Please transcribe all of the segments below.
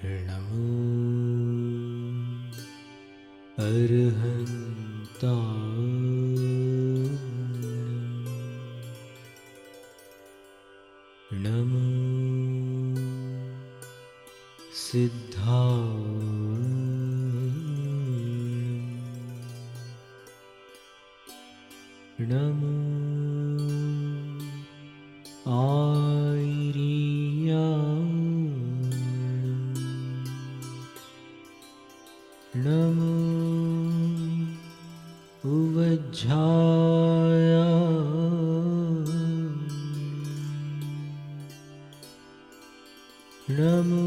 नमो अरहन्ताय नमो सिद्धाय नमो आयर्याय नमो उवज्झाय नमो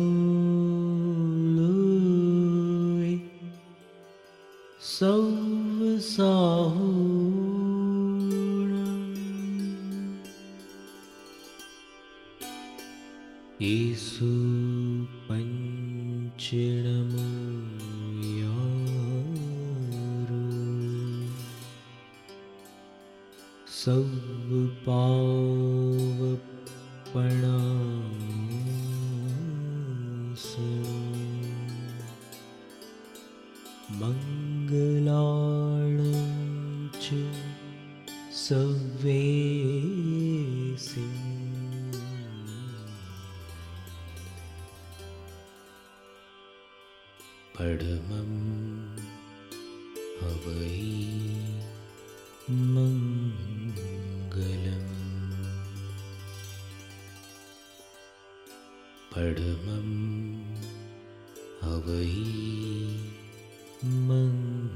लूय सौवसाहूण येषु पञ्चनमो यारो सौपावपणासनो मङ्गलार्णं च सव्येसिं परमं हवै मङ्गलम् परमं हवै मङ्गलम्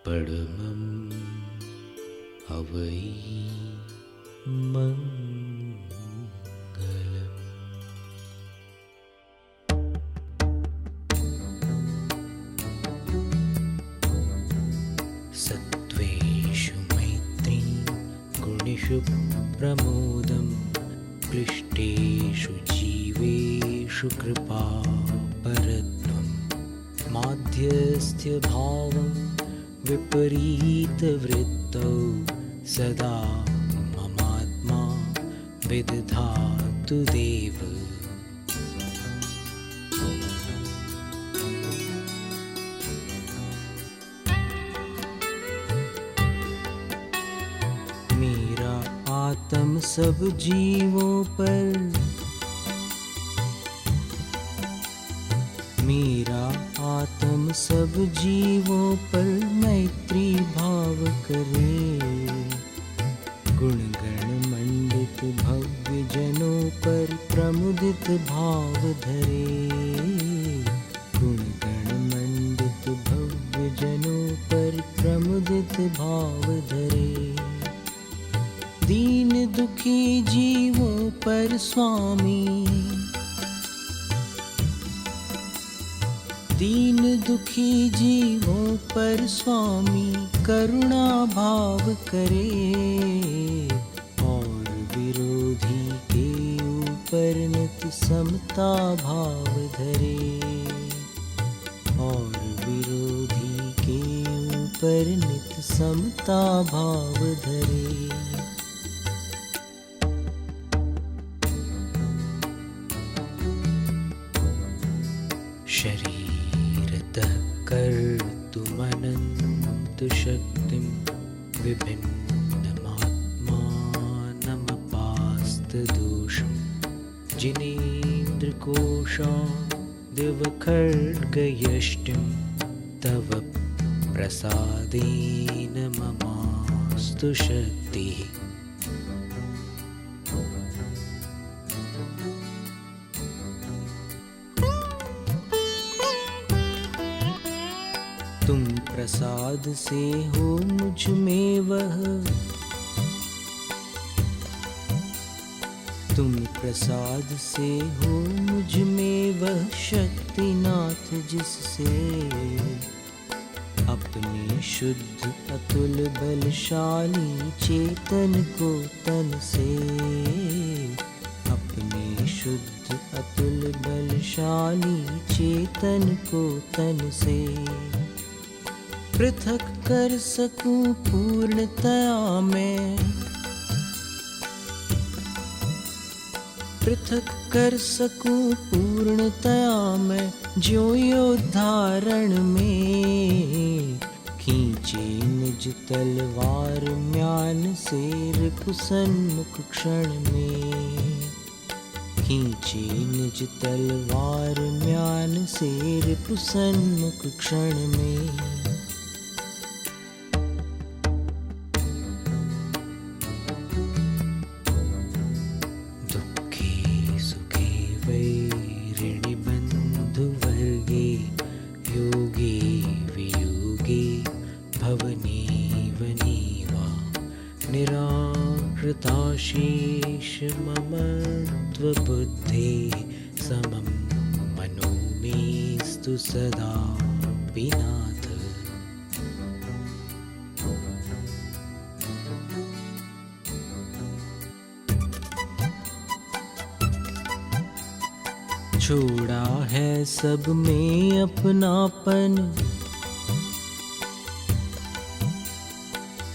परमं हवै मङ्गलम् सत्त्वेषु मैत्री गुणेषु प्रमोदं क्लिष्टेषु जीवेषु कृपा परत्वं माध्यस्थ्यभावं विपरीतवृत्तौ सदा ममात्मा विदधातु देव मेरा आत्म सब जीवों पर मेरा आत्म सब जीवों पर मैत्री भाव करे गुणगण मंडित भव्य जनों पर प्रमुदित भाव धरे गुणगण मंडित भव्य जनों पर प्रमुदित भाव धरे दीन दुखी जीवों पर स्वामी दीन दुखी जीवों पर स्वामी करुणा भाव करे और विरोधी के ऊपर नित समता भाव धरे और विरोधी के ऊपर नित समता भाव धरे शरीरतः कर्तुमनन्तशक्तिं विभिन्नमात्मानमपास्तदोषं जिनेन्द्रकोशादिवखड्गयष्टिं तव प्रसादेन ममास्तु शक्तिः तुम प्रसाद से हो मुझ में वह तुम प्रसाद से हो मुझ में वह शक्तिनाथ जिससे अपने शुद्ध अतुल बलशाली चेतन को तन से अपने शुद्ध अतुल बलशाली चेतन को तन से पृथक कर सकूं पूर्णतया मैं पृथक कर सकूं पूर्णतया मैं ज्यों योद्धारण में। खींचे निज तलवार म्यान से रिपु सन्मुख क्षण में। खींचे निज तलवार म्यान से रिपु सन्मुख क्षण में। निराकृताशेष ममत्वबुद्धे समं मनो मेस्तु सदा नाथ। छोड़ा है सब में अपनापन,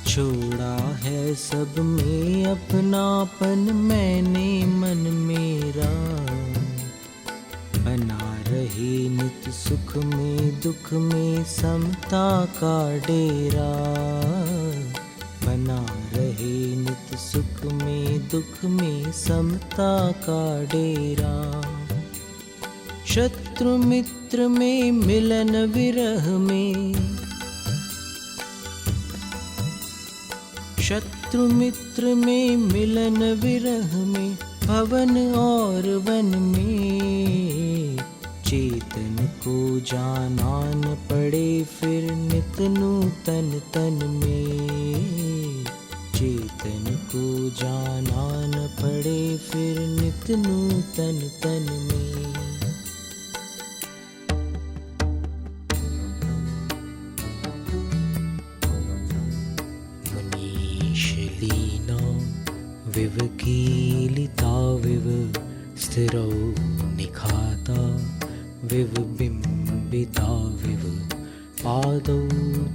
छोड़ा है सब में अपनापन मैंने मन मेरा। बना रहे नित सुख में दुख में समता का डेरा। बना रहे नित सुख में दुख में समता का डेरा। शत्रु मित्र में मिलन विरह में, शत्रु मित्र में मिलन विरह में, भवन और वन में। चेतन को जाना न पड़े फिर नित नूतन तन में। चेतन को जाना न पड़े फिर नित नूतन तन में। विवकीलिता विव स्थिरौ निखाता विव बिम्बिता विव पादौ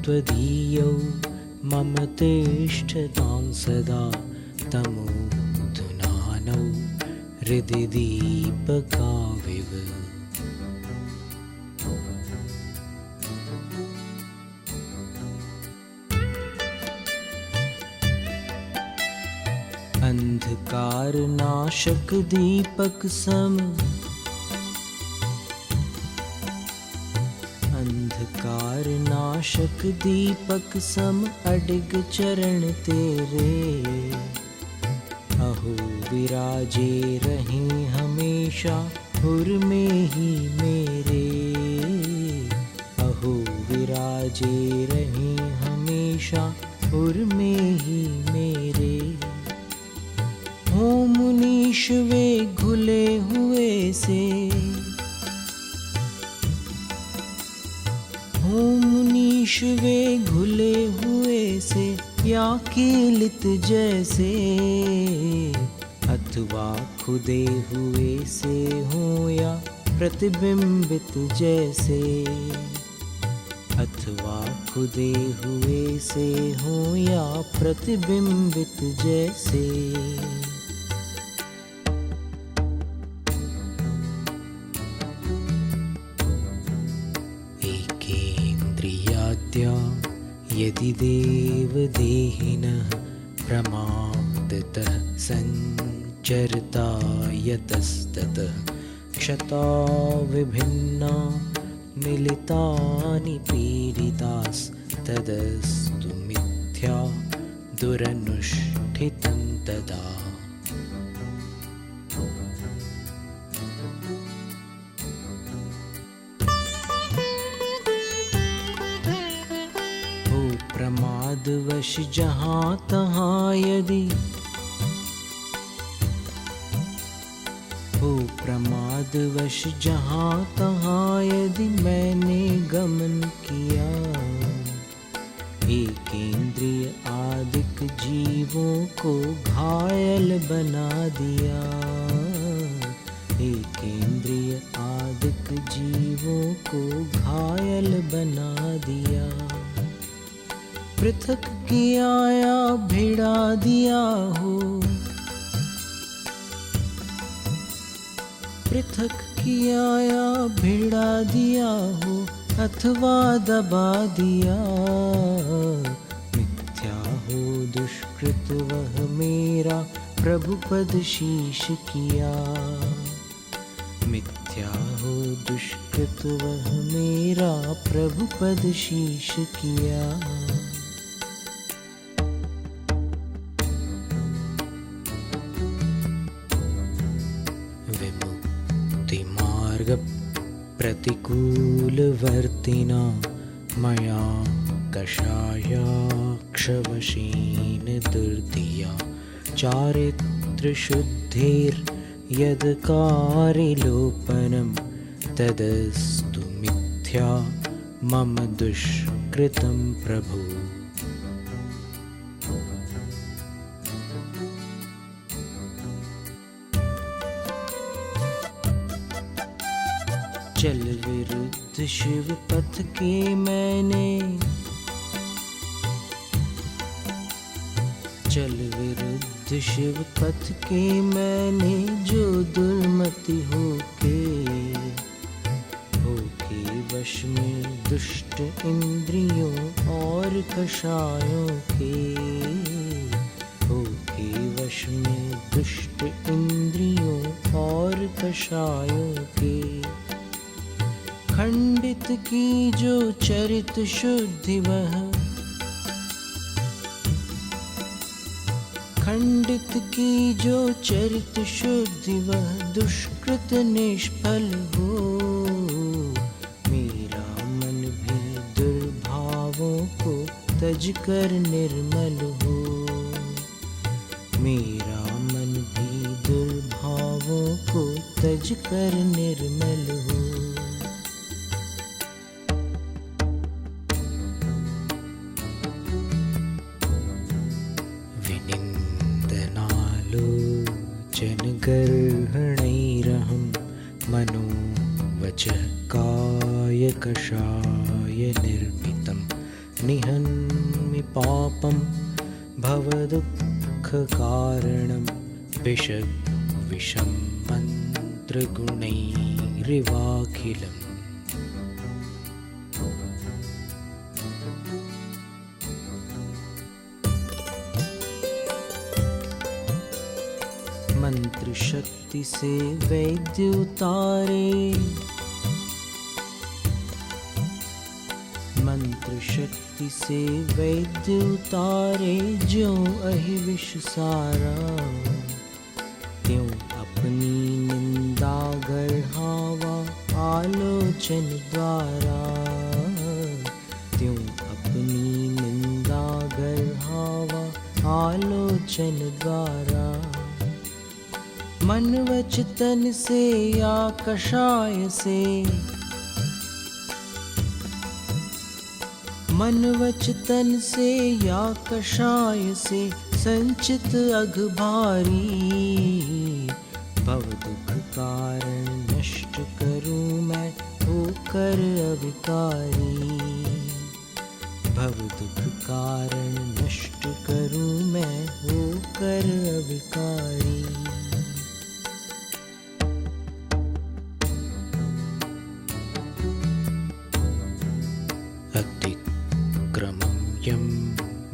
त्वदीयौ मम तिष्ठतां सदा तमोधुनानौ हृदि दीपका विव। अंधकार नाशक दीपक सम, अंधकार नाशक दीपक सम अडिग चरण तेरे। अहो विराजे रहे हमेशा हुर में ही मेरे। अहो विराजे रहे हमेशा हुर में ही मेरे। हो मुनीश वे घुले हुए से, हो मुनीश वे घुले हुए से या कीलित जैसे। अथवा खुदे हुए से हो या प्रतिबिंबित जैसे। अथवा खुदे हुए से हो या प्रतिबिंबित जैसे। यदि देवदेहिनः प्रमादतः संचरता यतस्ततः क्षता विभिन्ना मिलितानि पीडितास्तदस्तु मिथ्या दुरनुष्ठितं तदा। प्रमादवश जहाँ तहाँ यदि, हो प्रमादवश जहाँ तहाँ यदि मैंने गमन किया। एक इंद्रिय आदिक जीवों को घायल बना दिया। एक इंद्रिय आदिक जीवों को घायल बना दिया। पृथक किया या भिड़ा दिया हो, पृथक किया या भिड़ा दिया हो अथवा दबा दिया, मिथ्या हो दुष्कृत वह मेरा प्रभु पद शीश किया। मिथ्या हो दुष्कृत वह मेरा प्रभु पद शीश किया। विमुक्ति मार्ग प्रतिकूल वर्तिना मया कषायाक्षवशेन दुर्धिया, चारित्र शुद्धिर् यद् कारिलोपनं तदस्तु मिथ्या मम दुष्कृतं प्रभु। चल विरुद्ध शिव पथ के मैंने, चल विरुद्ध शिव पथ के मैंने जो दुर्मति होके वश में दुष्ट इंद्रियों और कषायों के, होके वश में दुष्ट इंद्रियों और कषायों के। खंडित की जो चरित शुद्धि वह, खंडित की जो चरित शुद्धि वह दुष्कृत निष्फल हो। मेरा मन भी दुर्भावों को तज कर निर्मल हो, मेरा मन भी दुर्भावों को तज कर निर्मल हो। गर्हणैरहं मनो वचः काय कषाय निर्मितं, निहन्मि पापं भवदुःखकारणं विषं मन्त्रगुणैरिवाखिलम्। मंत्र शक्ति से वैद्य उतारे, मंत्र शक्ति से वैद्य उतारे, ज्यों अहि विष सारा त्यों अपनी निंदा गढ़ावा आलोचन द्वारा, त्यों अपनी निंदा गढ़ावा आलोचन द्वारा। मन वचन से या कषाय से, मन वचन से या कषाय से संचित अघ भारी, भव दुख कारण नष्ट करूं मैं होकर अविकारी, भव दुख कारण नष्ट करूं मैं होकर अविकारी।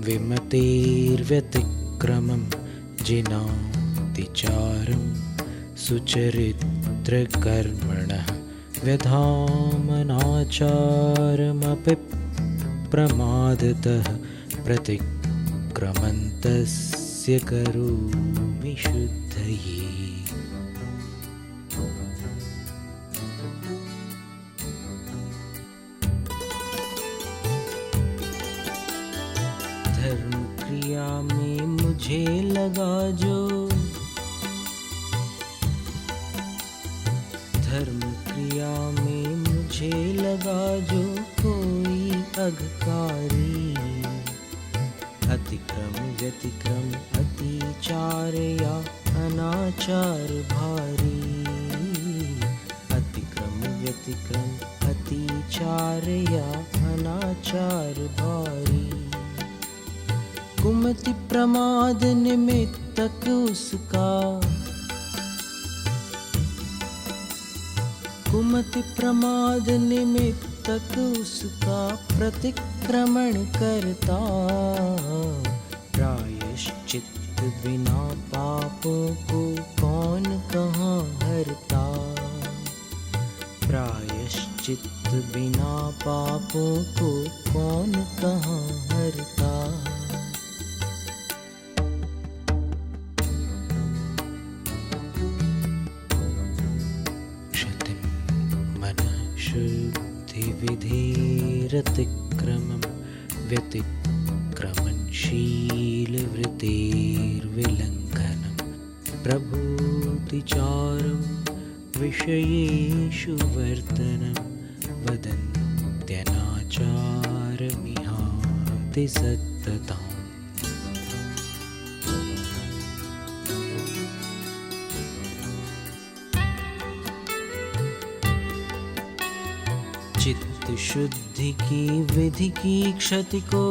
विमतेर्व्यतिक्रमं जिनातिचारं सुचरित्रकर्मणः, व्यधामनाचारमपि प्रमादतः प्रतिक्रमन्तस्य करोमि शुद्धये। धर्म क्रिया में मुझे लगा जो, धर्म क्रिया में मुझे लगा जो कोई अघकारी, अतिक्रम व्यतिक्रम अतिचार या अनाचार भारी, अतिक्रम व्यतिक्रम अतिचार या अनाचार भारी। कुमति प्रमाद निमित्तक उसका, मति प्रमाद निमित्तक उसका प्रतिक्रमण करता। प्रायश्चित बिना पापों को कौन कहाँ हरता। प्रायश्चित बिना पापों को कौन कहाँ हरता। विधिरतिक्रमं व्यतिक्रमणशीलवृत्तेर्विलङ्घनं प्रभूतिचारं विषयेषु वर्तनं वदन्त्यनाचारमिहाति सत्तताम्। चित्त शुद्धि की विधि की क्षति को,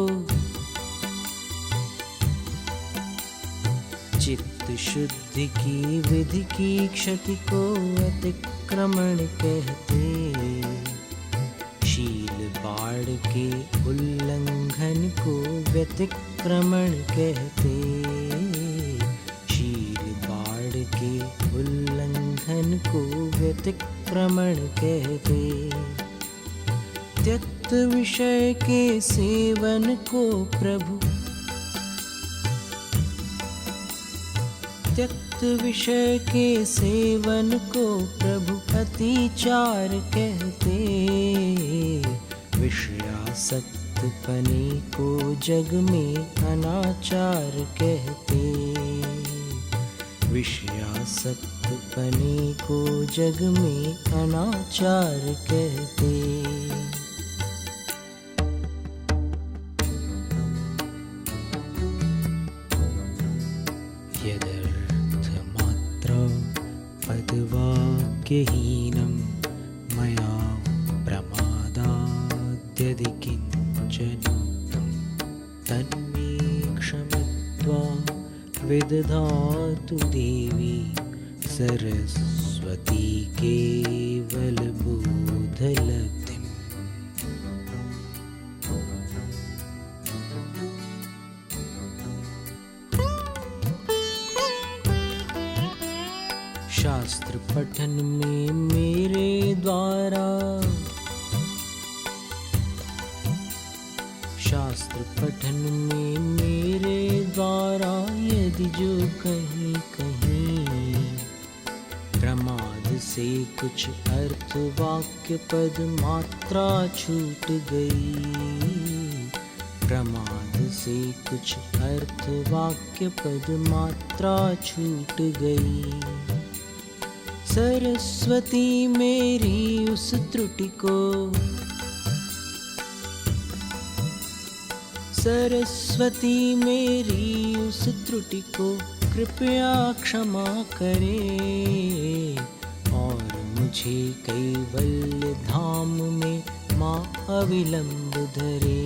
चित्त शुद्धि की विधि की क्षति को अतिक्रमण कहते। शील बाढ़ के उल्लंघन को व्यतिक्रमण कहते। शील बाढ़ के उल्लंघन को व्यतिक्रमण कहते। त्यक्त विषय के सेवन को प्रभु, त्यक्त विषय के सेवन को प्रभु अतिचार कहते। विषयासक्तपने को जग में अनाचार कहते। विषयासक्तपने को जग में अनाचार कहते। पदवाक्यहीनं मया प्रमादाद्यदि किञ्चन तन्मे क्षमत्वा विदधातु देवी सरस्वती केवलबोधलब्धिम्। शास्त्र पठन में मेरे द्वारा, शास्त्र पठन में मेरे द्वारा यदि जो कहीं कहीं प्रमाद से कुछ अर्थ वाक्य पद मात्रा छूट गई। प्रमाद से कुछ अर्थ वाक्य पद मात्रा छूट गई। सरस्वती मेरी उस त्रुटि को, सरस्वती मेरी उस त्रुटि को कृपया क्षमा करे और मुझे कैवल्य धाम में माँ अविलंब धरे।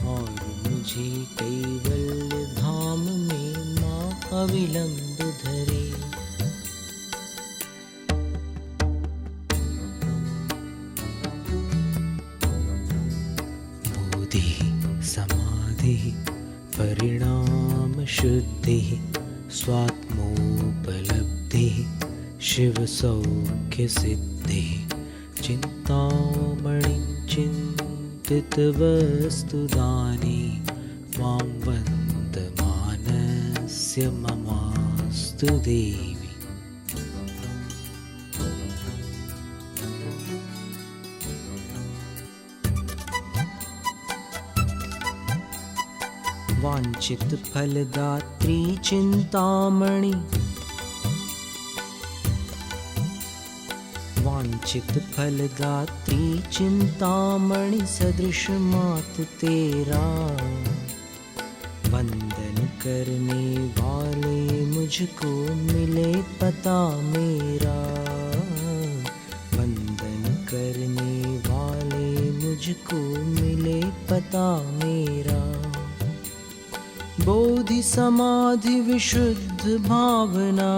और मुझे कैवल्य धाम में माँ अविलंब धरे। समाधि परिणाम शुद्धि स्वात्मोपलब्धि शिव सौख्य सिद्धि चिंतामणि चिंतित वस्तुदानी मां वन्दमानस्य ममास्तु देवी। वांछित फलदात्री चिंतामणि, वांछित फलदात्री चिंतामणि सदृश मात तेरा। वंदन करने वाले मुझको मिले पता मेरा। वंदन करने वाले मुझको मिले पता मेरा। बोधि समाधि विशुद्ध भावना,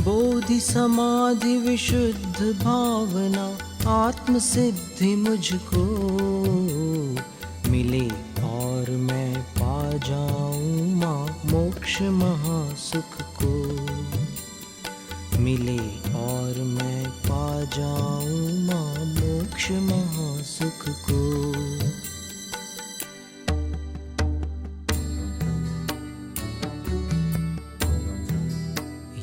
बोधि समाधि विशुद्ध भावना आत्म सिद्धि मुझको मिले और मैं पा जाऊं माँ मोक्ष महासुख को। मिले और मैं पा जाऊं माँ मोक्ष महासुख को।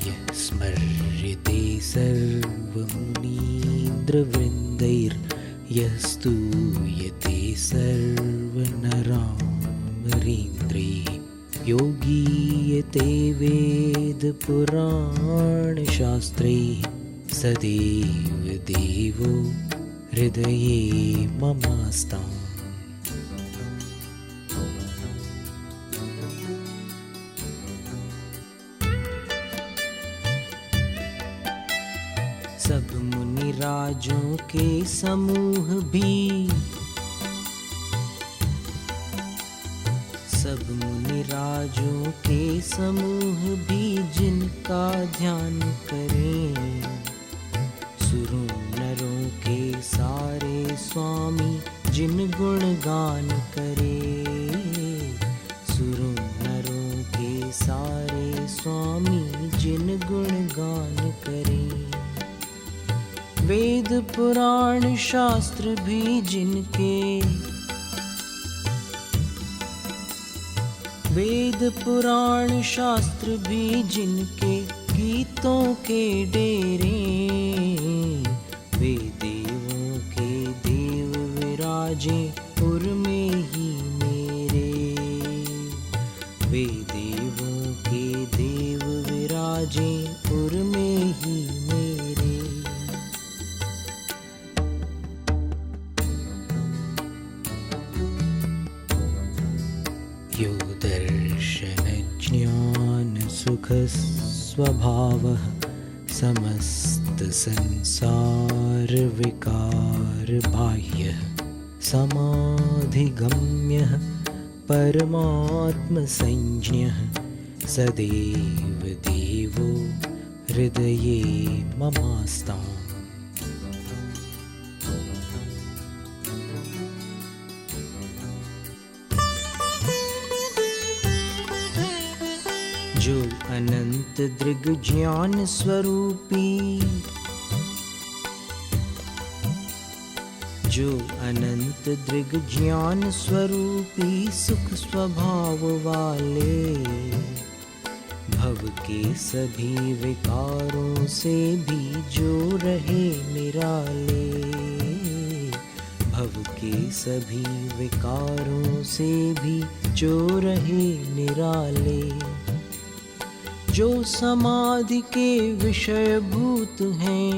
यः स्मर्यते सर्वमुनीन्द्रवृन्दैर् यः स्तूयते सर्वनरामरीन्द्रैः योगीयते वेदपुराणशास्त्रैः सदैव देवो हृदये ममास्ताम्। सब मुनि राजों के समूह भी सब मुनि राजों के समूह भी जिनका ध्यान करें। सुरों नरों के सारे स्वामी जिन गुण गान करें। सुरों नरों के सारे स्वामी जिन गुण गान करें। वेद पुराण शास्त्र भी जिनके वेद पुराण शास्त्र भी जिनके गीतों के डेरे। वे देवों के देव विराजे पुर में ही मेरे। वे देवों के देव विराजे पुर में ही मेरे। यो दर्शनज्ञानसुखस्वभावः समस्तसंसारविकारबाह्यः समाधिगम्यः परमात्मसंज्ञः सदैव देवो हृदये ममास्ताम्। जो अनंत दृग ज्ञान स्वरूपी जो अनंत दृग ज्ञान स्वरूपी सुख स्वभाव वाले भव के सभी विकारों से भी जो रहे निराले। भव के सभी विकारों से भी जो रहे निराले। जो समाधि के विषयभूत हैं।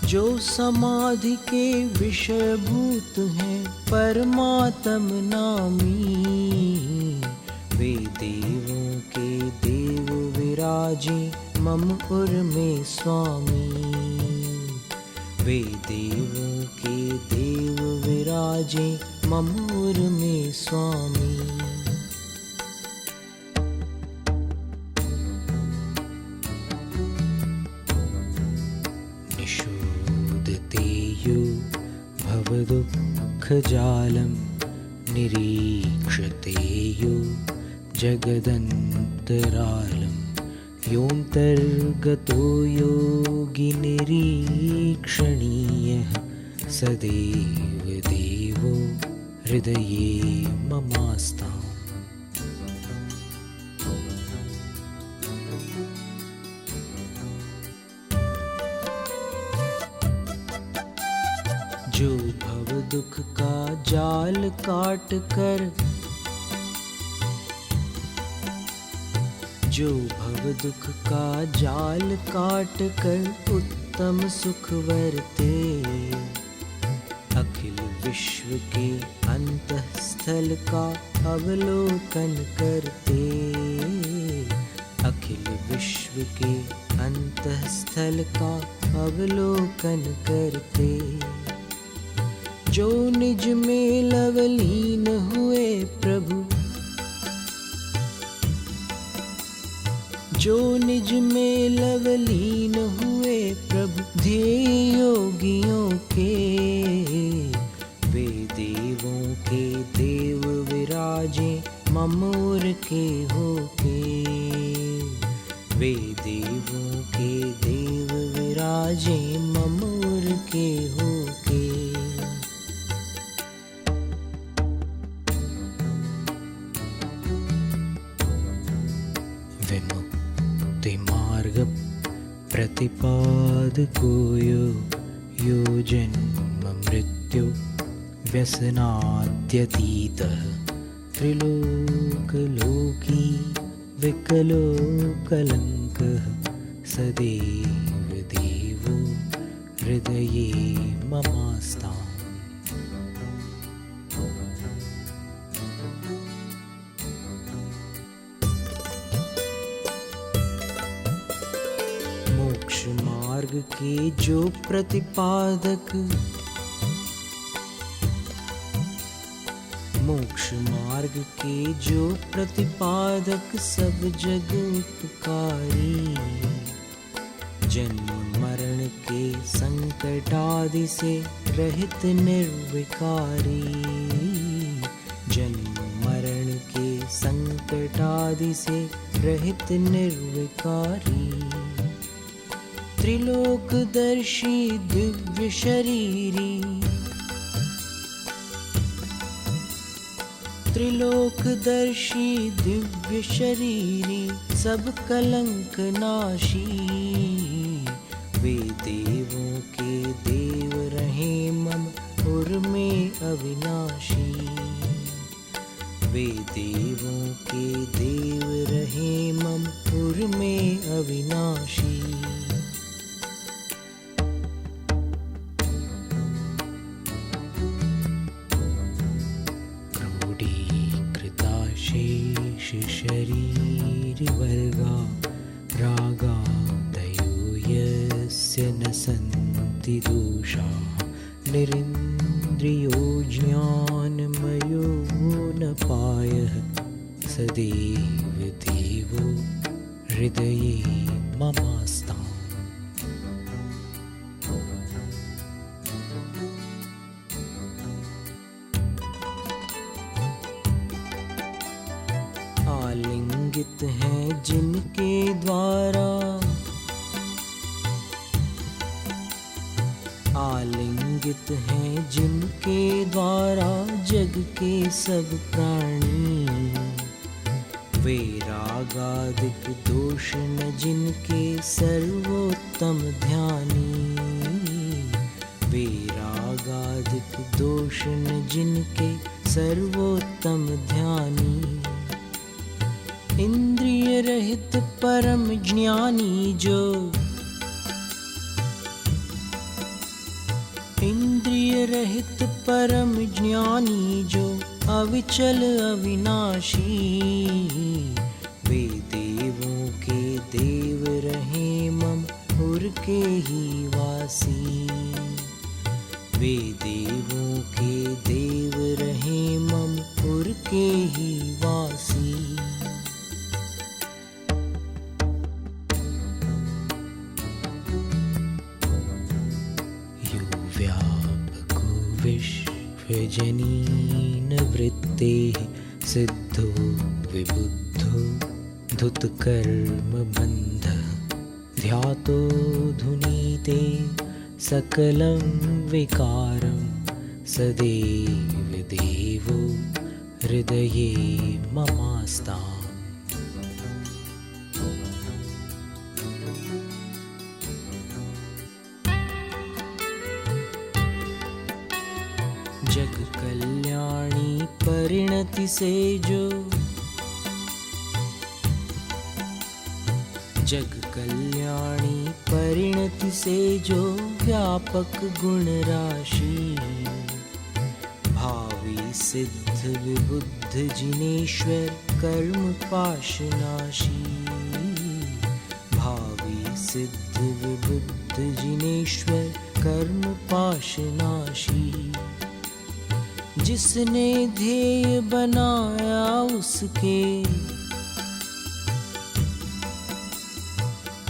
जो समाधि के विषयभूत हैं परमात्म नामी। वे देवों के देव विराजे मम उर में स्वामी। वे देवों के देव विराजे मम उर में स्वामी। भवदुःखजालं निरीक्षते यो जगदन्तरालं योऽन्तर्गतो योगी निरीक्षणीयः सदैव देवो हृदये ममास्ताम्। जो भव दुख का जाल काट कर जो भव दुख का जाल काट कर उत्तम सुख वरते। अखिल विश्व के अंतःस्थल का अवलोकन करते। अखिल विश्व के अंतःस्थल का अवलोकन करते। जो निज में लवलीन हुए प्रभु जो निज में लवलीन हुए प्रभु ध्येय योगियों के। वे देवों के देव विराजे ममोर के होके। वे देवों के देव विराजे ममोर के होके। विमुक्ति मार्ग प्रतिपादको यो जन्म मृत्यु व्यसनाद्यतीतः त्रिलोकलोकी विकलो कलङ्कः सदैव देवो हृदये ममास्ताम्। मोक्ष मार्ग के जो प्रतिपादक, मोक्ष मार्ग के जो प्रतिपादक सब जग उपकारी। जन्म मरण के संकटादि से रहित निर्विकारी। जन्म मरण के संकटादि से रहित निर्विकारी। त्रिलोकदर्शी दिव्य शरीरी। त्रिलोकदर्शी दिव्य शरीरी सब कलंक नाशी। वे देवों के देव रहे मम उर में अविनाशी। वे देवों के देव रहे मम उर में अविनाशी। शरीर वर्गा रागा दयो यस्य न सन्ति दोषा। निरिन्द्रियो ज्ञानमयो न पायः सदैव देवो हृदये ममास्ताम्। आलिंगित हैं जिनके द्वारा, आलिंगित हैं जिनके द्वारा जग के सब प्राणी। वे रागादिक दोष न जिनके सर्वोत्तम ध्यानी। वे रागादिक दोष न जिनके सर्वोत्तम ध्यानी। इंद्रिय रहित परम ज्ञानी जो, इंद्रिय रहित परम ज्ञानी जो अविचल अविनाशी। वे देवों के देव रहे मम उर के ही वासी। वे देवों के देव रहे मम उर के ही वासी। विश्वजनीन वृत्तेः सिद्धो विबुद्धो धुतकर्म बन्धः। ध्यातो धुनीते सकलं विकारं सदैव देवो हृदये ममास्ताम्। जग कल्याणी परिणति से जो, जग कल्याणी परिणति से जो व्यापक गुण राशि। भावी सिद्ध विबुद्ध जिनेश्वर कर्म पाशनाशी। भावी सिद्ध विबुद्ध जिनेश्वर कर्म पाशनाशी। जिसने ध्येय बनाया उसके,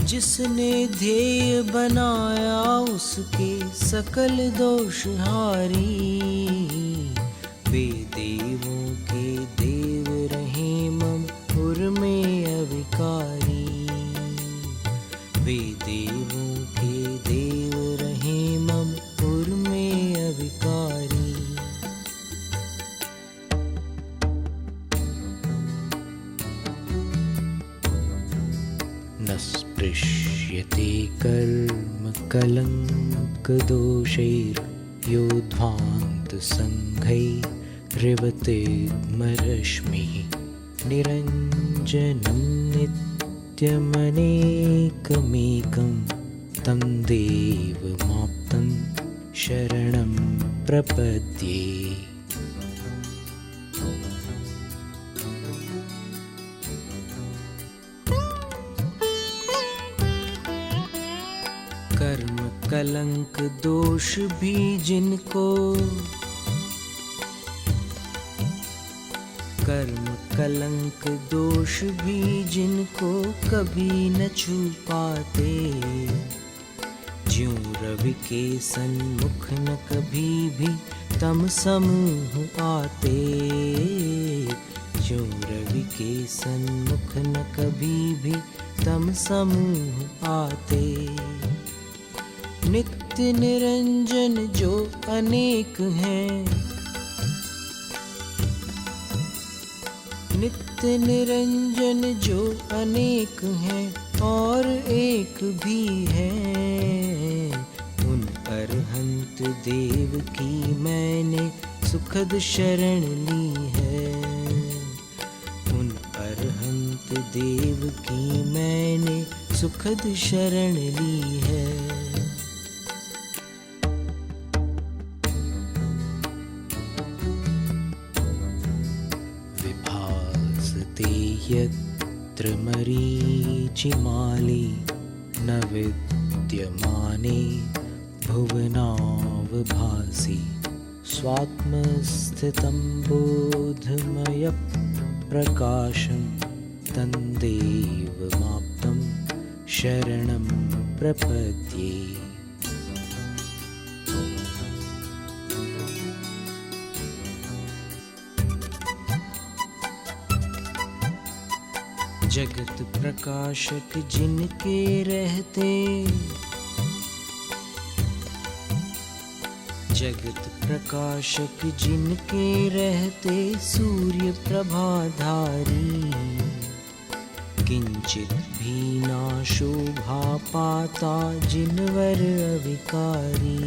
जिसने ध्येय बनाया उसके सकल दोष हारी। वे देवों के देव रहे मम उर में अविकारी। वे देवों के देव रहे मम उर में अविकारी। न स्पृश्यते कर्म कलंक दोषैर्योध्वान्त संघैरिवतिग्मरश्मिः निरञ्जनं नित्यमनेकमेकं तं देवमाप्तं शरणं प्रपद्ये। कर्म कलंक दोष भी जिनको, कर्म कलंक दोष भी जिनको कभी न छू पाते। ज्यों रवि के सन्मुख न कभी भी तम समूह आते। ज्यों रवि के सन्मुख न कभी भी तम समूह आते। नित्य निरंजन जो अनेक हैं, नित्य निरंजन जो अनेक हैं और एक भी है। उन अरहंत देव की मैंने सुखद शरण ली है। उन अरहंत देव की मैंने सुखद शरण ली है। यत्र मरीचिमाली न विद्यमाने भुवनावभासि स्वात्मस्थितं बोधमयप्रकाशं तं देवमाप्तं शरणं प्रपद्ये। जगत प्रकाशक जिनके रहते, जगत प्रकाशक जिनके रहते सूर्य प्रभाधारी। किंचित भी ना शोभा पाता जिनवर अविकारी।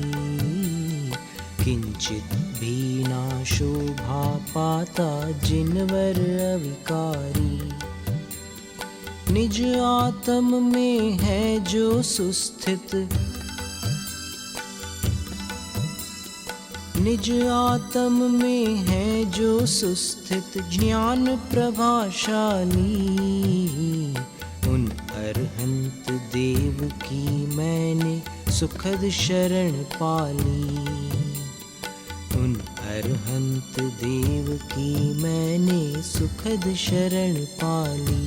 किंचित भी ना शोभा पाता जिनवर अविकारी। निज आत्म में है जो सुस्थित, निज आत्म में है जो सुस्थित ज्ञान प्रभाशाली। उन अरहंत देव की मैंने सुखद शरण पाली। उन अरहंत देव की मैंने सुखद शरण पाली।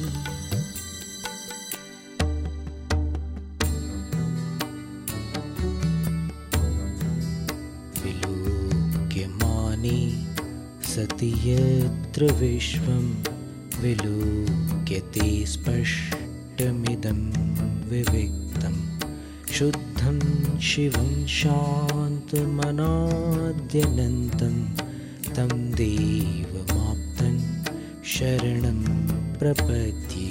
सति यत्र विश्वं विलोक्यते स्पष्टमिदं विविक्तं शुद्धं शिवं शान्तमनाद्यनन्तं तं देवमाप्तं शरणं प्रपद्ये।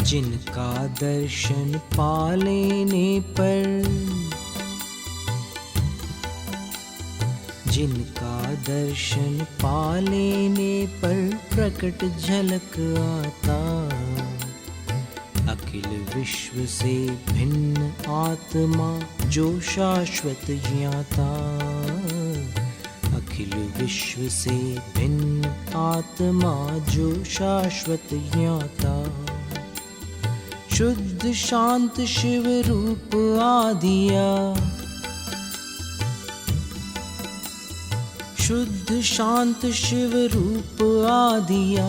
जिनका दर्शन पा लेने पर, जिनका दर्शन पा लेने पर प्रकट झलक आता। अखिल विश्व से भिन्न आत्मा जो शाश्वत ज्ञाता। अखिल विश्व से भिन्न आत्मा जो शाश्वत ज्ञाता। शुद्ध शांत शिव रूप आदिया। शुद्ध शांत शिव रूप आदिया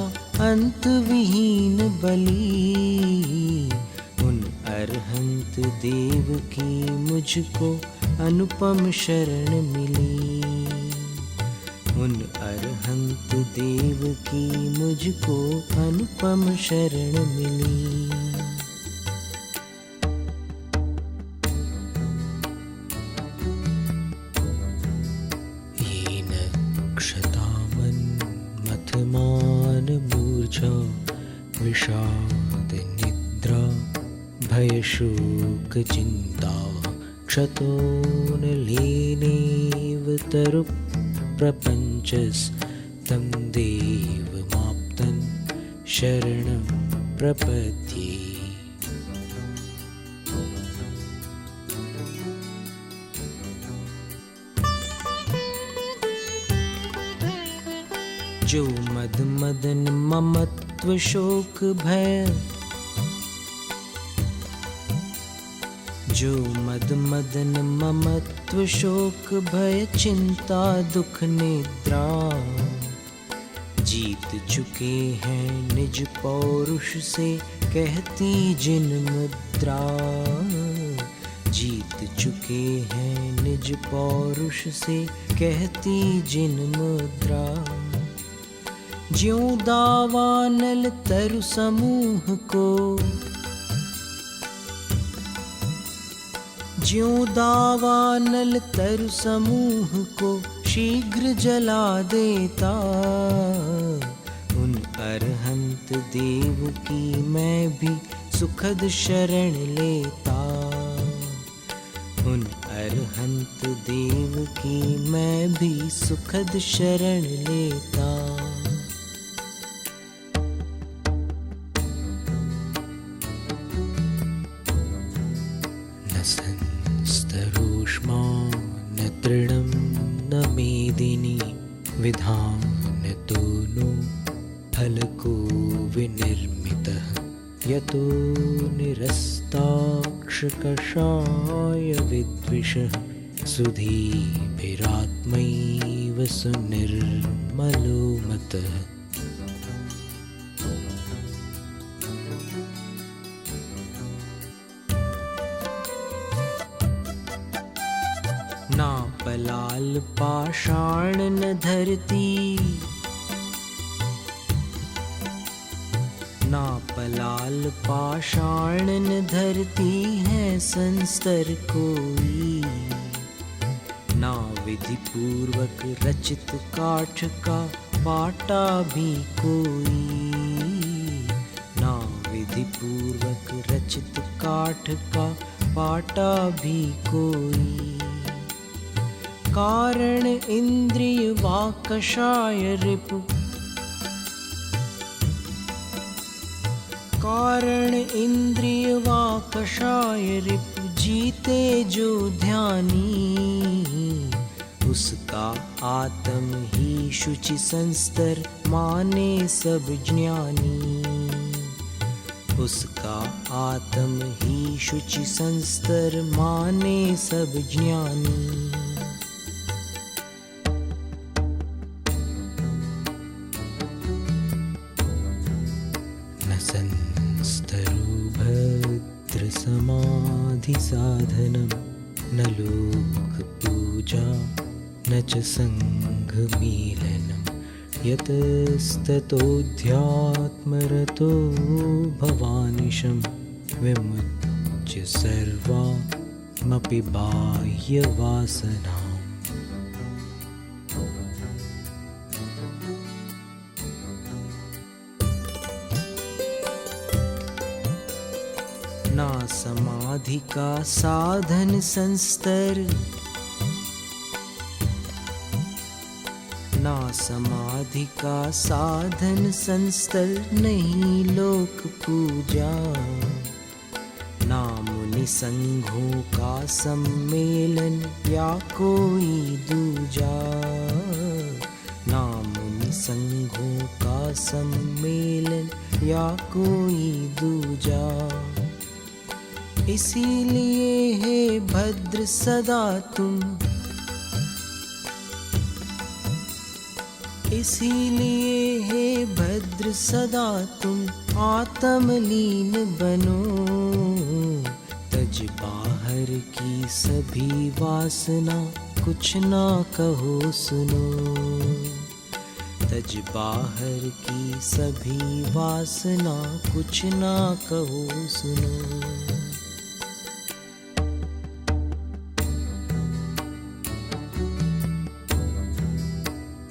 अंत विहीन बलि। उन अरहंत देव की मुझको अनुपम शरण मिली। उन अरहंत देव की मुझको अनुपम शरण मिली। विषाद निद्रा भय शोक चिंता क्षतो न लेनेव तरु प्रपंचस तम देव माप्तन शरणं प्रपद्ये। जो मद मदन ममत्व शोक भय, जो मद मदन ममत्व शोक भय चिंता दुख निद्रा जीत चुके हैं निज पौरुष से कहती जिन मुद्रा। जीत चुके हैं निज पौरुष से कहती जिन मुद्रा। ज्यों दावानल तरु समूह को, ज्यों दावानल तरु समूह को शीघ्र जला देता। उन अरहंत देव की मैं भी सुखद शरण लेता। उन अरहंत देव की मैं भी सुखद शरण लेता। संस्तरोष्मा न तृणं न मेदिनी विधान तोनो फलको विनिर्मितः यतो निरस्ताक्ष कषाय विद्विषः सुधीभिरात्मैव सुनिर्मलो मतः। ना पलाल पाषाण न धरती, ना पलाल पाषाण न धरती है संस्तर कोई। ना विधि पूर्वक रचित काठ का पाटा भी कोई। ना विधि पूर्वक रचित काठ का पाटा भी कोई। कारण इंद्रिय वा कषाय रिपु, कारण इंद्रिय वा कषाय रिपु जीते जो ध्यानी। उसका आत्म ही शुचि संस्तर माने सब ज्ञानी। उसका आत्म ही शुचि संस्तर माने सब ज्ञानी। संस्तरो भद्र समाधि साधनं न लोक पूजा न च संघ मीलनं यतस्ततोऽध्यात्मरतो भवानिशं विमुच्य सर्वामपि बाह्यवासनाम्। ना समाधि का साधन संस्तर, ना समाधि का साधन संस्तर नहीं लोक पूजा। ना मुनि संघों का सम्मेलन या कोई दूजा। ना मुनि संघों का सम्मेलन या कोई दूजा। इसीलिए हे भद्र सदा तुम, इसीलिए हे भद्र सदा तुम आत्मलीन बनो। तज बाहर की सभी वासना कुछ ना कहो सुनो। तज बाहर की सभी वासना कुछ ना कहो सुनो।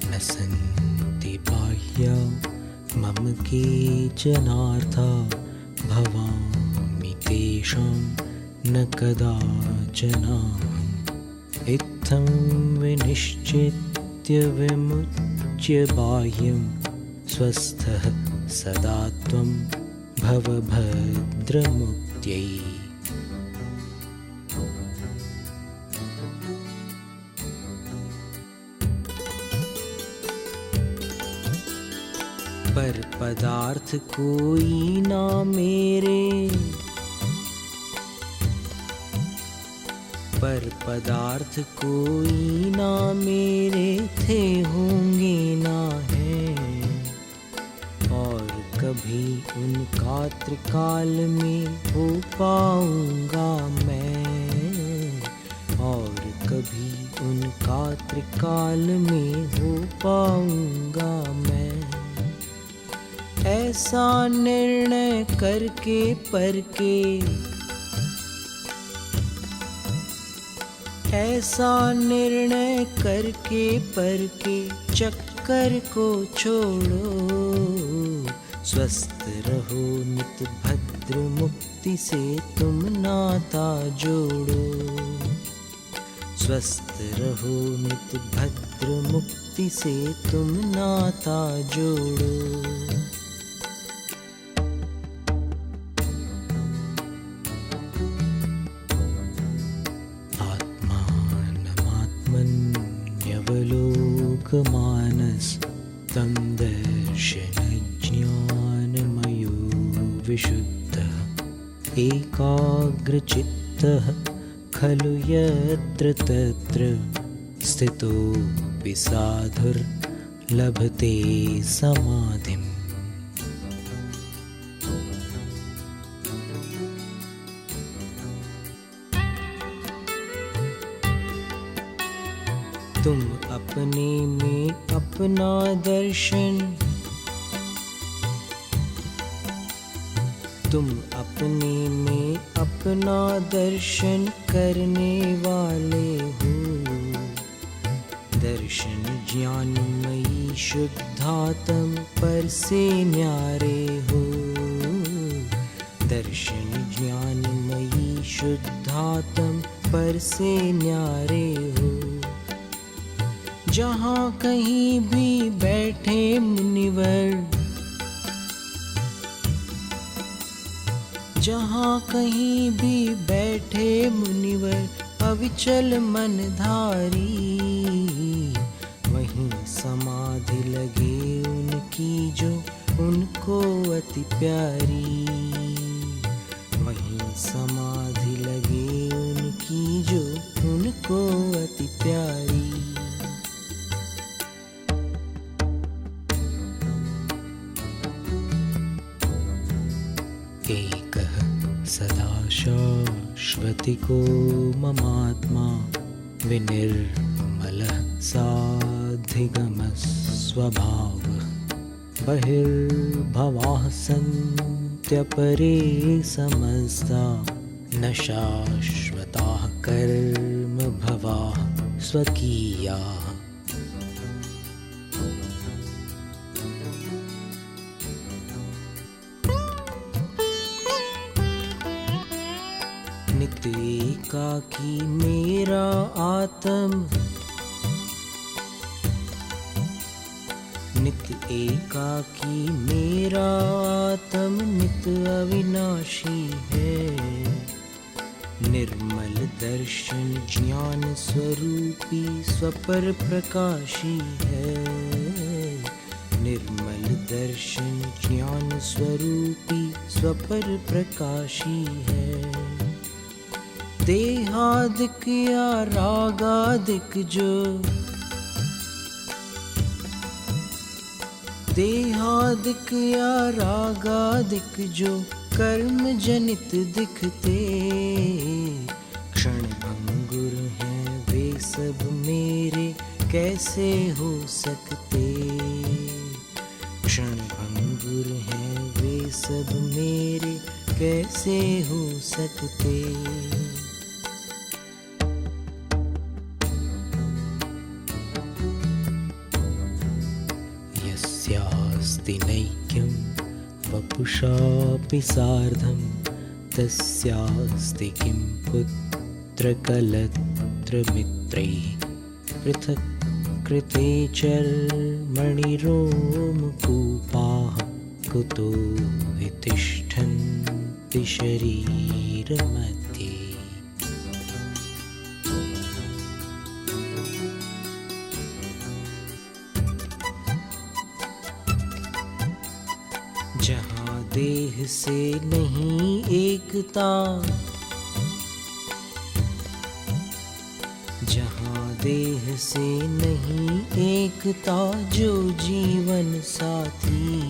न सन्ति बाह्या मम केचनार्था भवामि तेषां न कदाचनाहम्। इत्थं विनिश्चित्य विमुच्य बाह्यं स्वस्थः सदा त्वं भव भद्रमुक्त्यै। पर पदार्थ कोई ना मेरे, पर पदार्थ कोई ना मेरे थे होंगे ना है। और कभी उनका त्रिकाल में हो पाऊंगा मैं। और कभी उनका त्रिकाल में हो पाऊंगा मैं। ऐसा निर्णय करके परके, ऐसा निर्णय करके परके चक्कर को छोड़ो। स्वस्थ रहो नित भद्र मुक्ति से तुम नाता जोड़ो। स्वस्थ रहो नित भद्र मुक्ति से तुम नाता जोड़ो। मानस तं दर्शन ज्ञानमयो विशुद्धः। एकाग्रचित्तः खलु यत्र तत्र स्थितोऽपि साधुर्लभते समाधिम्। तुम अपने में अपना दर्शन, तुम अपने में अपना दर्शन करने वाले हो। दर्शन ज्ञानमयी शुद्धात्म पर से न्यारे हो। दर्शन ज्ञानमयी शुद्धात्म पर से न्यारे हो। जहाँ कहीं भी बैठे मुनिवर, जहाँ कहीं भी बैठे मुनिवर अविचल मनधारी। वहीं समाधि लगे उनकी जो उनको अति प्यारी। वहीं समाधि लगे उनकी जो उनको अति प्यारी। एकः सदा शाश्वतिको ममात्मा विनिर्मलः साधिगमः स्वभावः। बहिर्भवाः सन्त्यपरे समस्ता न शाश्वताः कर्मभवाः स्वकीयाः। नित एकाकी मेरा आत्म, नित एकाकी मेरा आत्म नित अविनाशी है। निर्मल दर्शन ज्ञान स्वरूपी स्वपर प्रकाशी है। निर्मल दर्शन ज्ञान स्वरूपी स्वपर प्रकाशी है। देहादिक या रागादिक जो, देहादिक या रागादिक जो कर्म जनित दिखते, क्षण भंगुर हैं वे सब मेरे कैसे हो सकते। क्षण भंगुर हैं वे सब मेरे कैसे हो सकते। यस्यास्ति नैक्यं वपुषापि सार्धं, तस्यास्ति किं पुत्रकलत्रमित्रैः। पृथक् कृते चर्मणिरोमकूपाः, कुतो हि तिष्ठन्ति शरीरमध्ये। जहाँ देह से नहीं एकता, जहाँ देह से नहीं एकता जो जीवन साथी,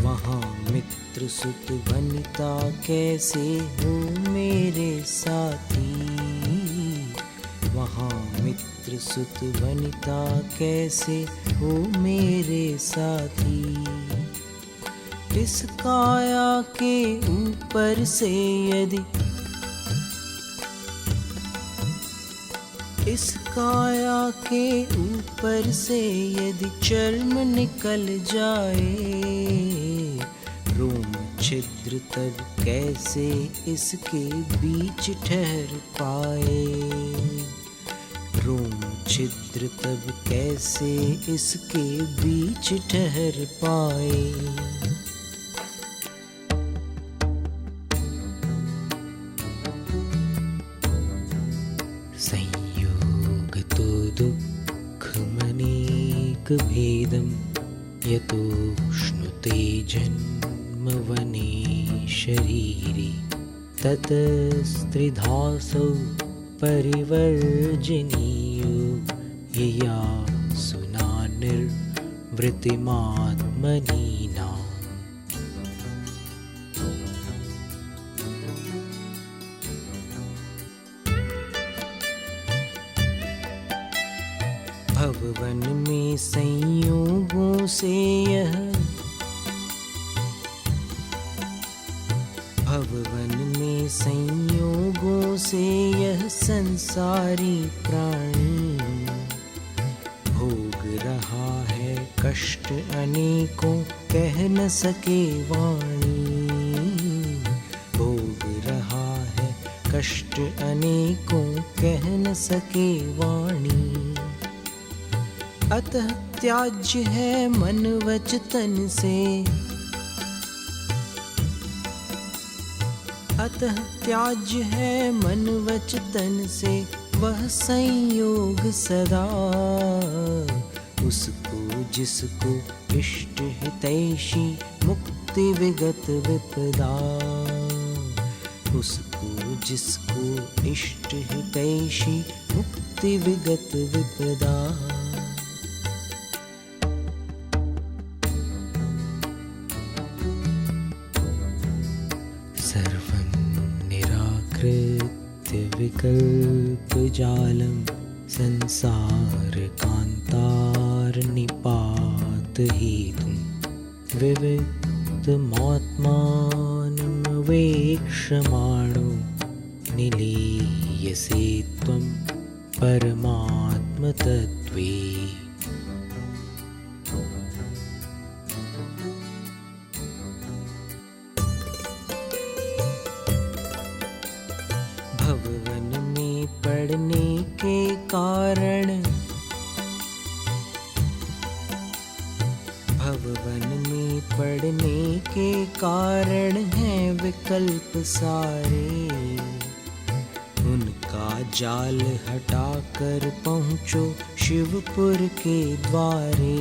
वहाँ मित्र सुत वनिता कैसे हो मेरे साथी। वहाँ मित्र सुत वनिता कैसे हो मेरे साथी। इस काया के ऊपर से यदि, इस काया के ऊपर से यदि चर्म निकल जाए, रोम छिद्र तब कैसे इसके बीच ठहर पाए। रोम छिद्र तब कैसे इसके बीच ठहर पाए। दुःखमनेक भेदं, यतोष्णुते जन्मवने शरीरे, ततस्त्रिधासौ परिवर्जनीयो, यया सुनानिर्वृत्तिमात्मनीनाम्। भववन में संयोगों से यह, भववन में संयोगों से यह संसारी प्राणी, भोग रहा है कष्ट अनेकों कह न सके वाणी। भोग रहा है कष्ट अनेकों कह न सके वाणी। अतः त्याज्य है मन वच तन से, अतः त्याज्य है मन वच तन से वह संयोग सदा। उसको जिसको इष्ट हितैषी मुक्ति विगत विपदा। उसको जिसको इष्ट हितैषी मुक्ति विगत विपदा। सर्वं निराकृत्य विकल्पजालं, संसारकान्तारनिपातहेतुं, विविक्तमात्मानमवेक्षमाणो, निलीयसे त्वं परमात्मतत्त्वे। भववन में पड़ने के कारण, भववन में पड़ने के कारण हैं विकल्प सारे। उनका जाल हटाकर पहुँचो शिवपुर के द्वारे।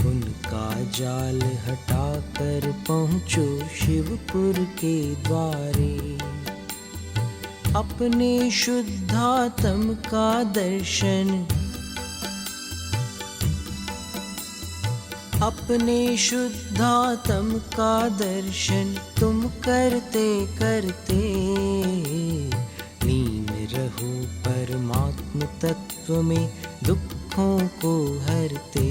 उनका जाल हटाकर पहुँचो शिवपुर के द्वारे। अपने शुद्धात्म का दर्शन, अपने शुद्धात्म का दर्शन तुम करते करते लीन रहो परमात्म तत्व में दुखों को हरते।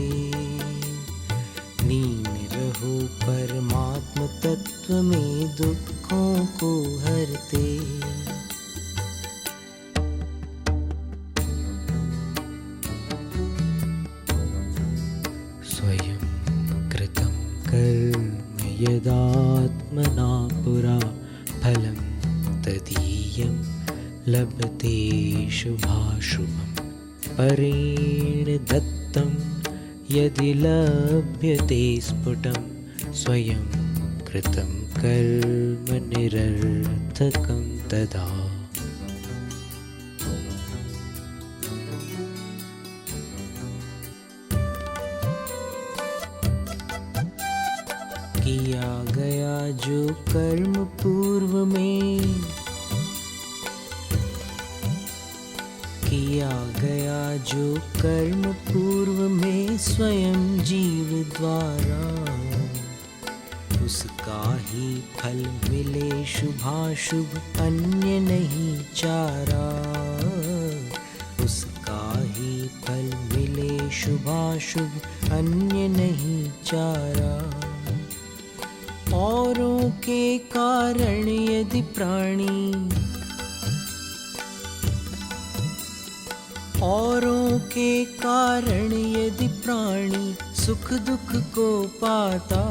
लीन रहो परमात्म तत्व में दुखों को हरते। स्वयं कृतं कर्म यदात्मना पुरा फलं तदीयं लभते शुभाशुभं परेण दत्तं यदि लभ्यते स्फुटं स्वयं कृतं कर्म निरर्थकं तदा। किया गया जो कर्म पूर्व में, किया गया जो कर्म पूर्व में स्वयं जीव द्वारा, उसका ही फल मिले शुभाशुभ अन्य नहीं चारा। उसका ही फल मिले शुभाशुभ अन्य नहीं चारा। औरों के कारण यदि प्राणी, औरों के कारण यदि प्राणी सुख दुख को पाता,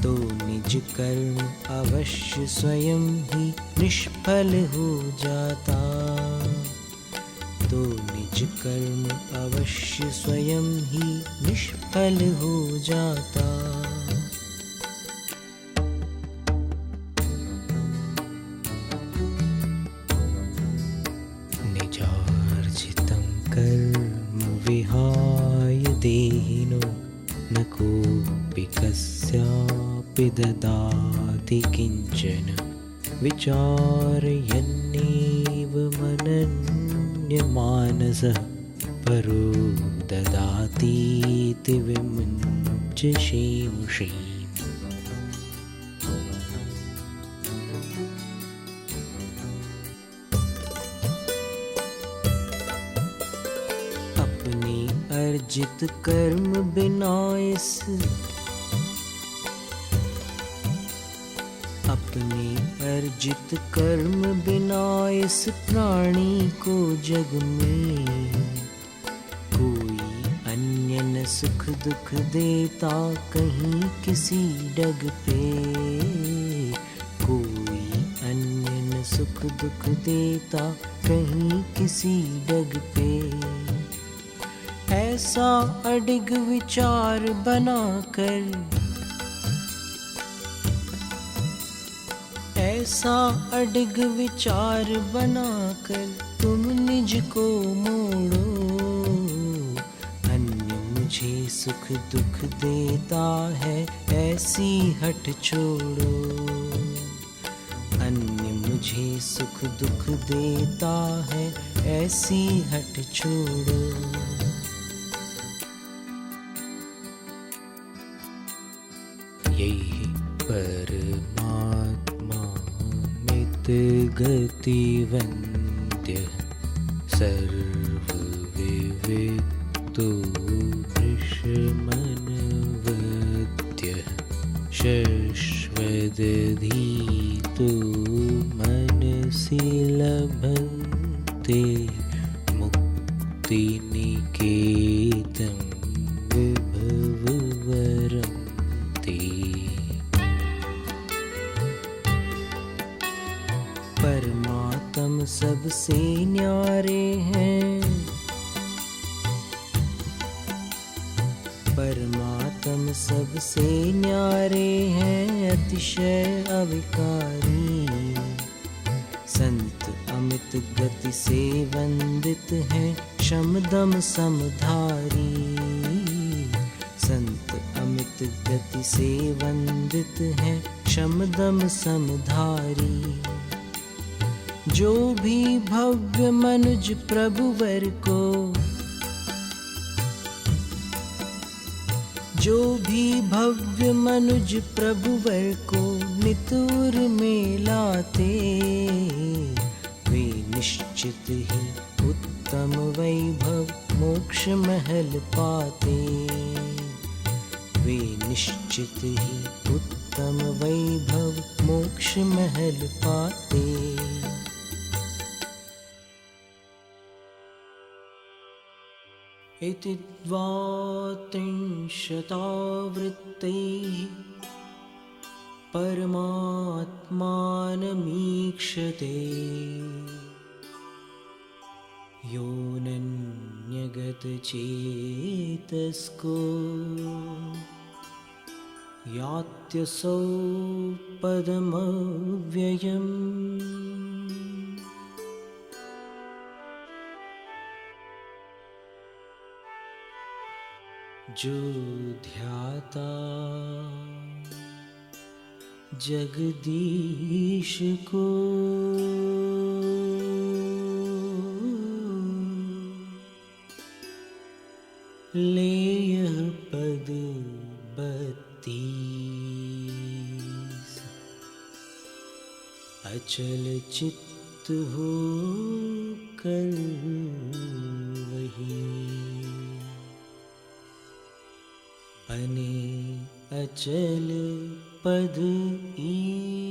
तो निज कर्म अवश्य स्वयं ही निष्फल हो जाता। तो निज कर्म अवश्य स्वयं ही निष्फल हो जाता। निजार्जितं कर्म विहाय देहिनो न कोऽपि कस्यापि ददाति किंचन विचारयन्नेव मनन्यमानसः परो ददातीति विमुञ्च शेमुषीम्। अर्जित कर्म बिना इस, अपने अर्जित कर्म बिना इस प्राणी को जग में कोई अन्य न सुख दुख देता कहीं किसी डग पे। कोई अन्य न सुख दुख देता कहीं किसी डग पे। ऐसा अडिग विचार बनाकर, ऐसा अडिग विचार बनाकर तुम निज को मोड़ो। अन्य मुझे सुख दुख देता है ऐसी हट छोड़ो। अन्य मुझे सुख दुख देता है ऐसी हट छोड़ो। यही परमात्मा मित गतिवन्द्यः सर्वविविक्तो वृषमनवद्यः शश्वदधीतो मनसि लभन्ते मुक्तिनिकेतं विभववरम्। परमात्म सबसे न्यारे हैं, परमात्म सबसे न्यारे हैं अतिशय अविकारी। संत अमित गति से वंदित हैं शमदम समधारी। संत अमित गति से वंदित हैं शमदम समधारी। जो भी भव्य मनुज प्रभुवर को, जो भी भव्य मनुज प्रभुवर को नितुर में लाते, वे निश्चित ही उत्तम वैभव मोक्ष महल पाते। वे निश्चित ही उत्तम वैभव मोक्ष महल पाते। इति द्वात्रिंशतावृत्तैः परमात्मानमीक्षते, योऽनन्यगतचेतस्को यात्यसौ पदमव्ययम्। जो ध्याता जगदीश को, ले यह पद 32। अचल चित्त हो कर वही, बने अचल पद ई।